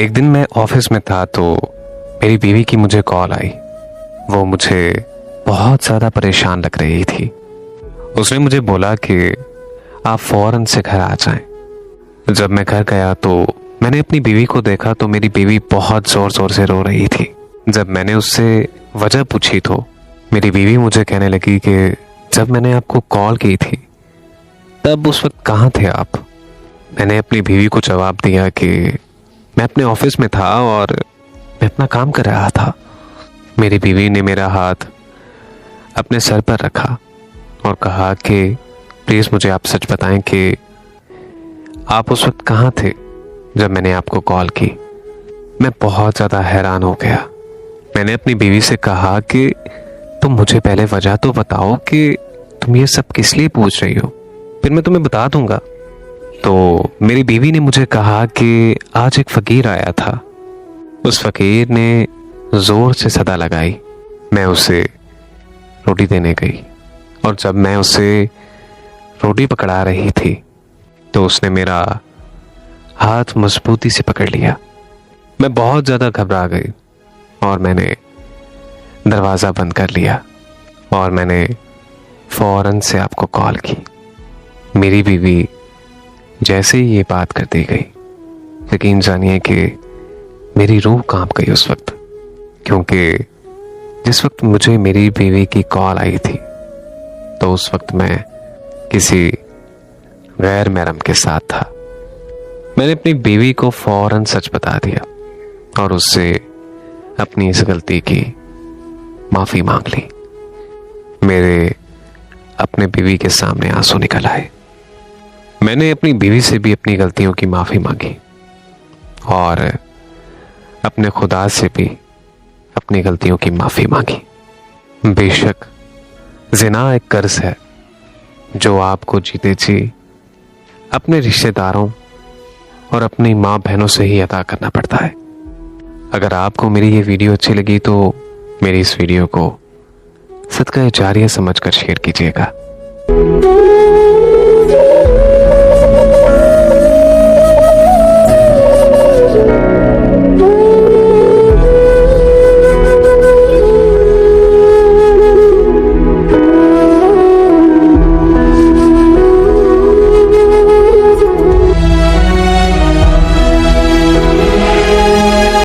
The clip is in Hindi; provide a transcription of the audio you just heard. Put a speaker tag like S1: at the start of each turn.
S1: एक दिन मैं ऑफिस में था तो मेरी बीवी की मुझे कॉल आई। वो मुझे बहुत ज़्यादा परेशान लग रही थी। उसने मुझे बोला कि आप फौरन से घर आ जाएं। जब मैं घर गया तो मैंने अपनी बीवी को देखा तो मेरी बीवी बहुत ज़ोर ज़ोर से रो रही थी। जब मैंने उससे वजह पूछी तो मेरी बीवी मुझे कहने लगी कि जब मैंने आपको कॉल की थी तब उस वक्त कहाँ थे आप। मैंने अपनी बीवी को जवाब दिया कि मैं अपने ऑफिस में था और मैं अपना काम कर रहा था। मेरी बीवी ने मेरा हाथ अपने सर पर रखा और कहा कि प्लीज़ मुझे आप सच बताएं कि आप उस वक्त कहाँ थे जब मैंने आपको कॉल की। मैं बहुत ज़्यादा हैरान हो गया। मैंने अपनी बीवी से कहा कि तुम मुझे पहले वजह तो बताओ कि तुम ये सब किस लिए पूछ रही हो, फिर मैं तुम्हें बता दूंगा। तो मेरी बीवी ने मुझे कहा कि आज एक फ़कीर आया था। उस फ़कीर ने ज़ोर से सदा लगाई। मैं उसे रोटी देने गई और जब मैं उसे रोटी पकड़ा रही थी तो उसने मेरा हाथ मजबूती से पकड़ लिया। मैं बहुत ज़्यादा घबरा गई और मैंने दरवाज़ा बंद कर लिया और मैंने फ़ौरन से आपको कॉल की। मेरी बीवी जैसे ही ये बात करती गई, यकीन जानिए कि मेरी रूह कांप गई उस वक्त, क्योंकि जिस वक्त मुझे मेरी बीवी की कॉल आई थी तो उस वक्त मैं किसी गैर महरम के साथ था। मैंने अपनी बीवी को फौरन सच बता दिया और उससे अपनी इस गलती की माफ़ी मांग ली। मेरे अपने बीवी के सामने आंसू निकल आए। मैंने अपनी बीवी से भी अपनी गलतियों की माफ़ी मांगी और अपने खुदा से भी अपनी गलतियों की माफ़ी मांगी। बेशक ज़िना एक कर्ज है जो आपको जीते जी अपने रिश्तेदारों और अपनी माँ बहनों से ही अदा करना पड़ता है। अगर आपको मेरी ये वीडियो अच्छी लगी तो मेरी इस वीडियो को सदका जारिया समझकर शेयर कीजिएगा।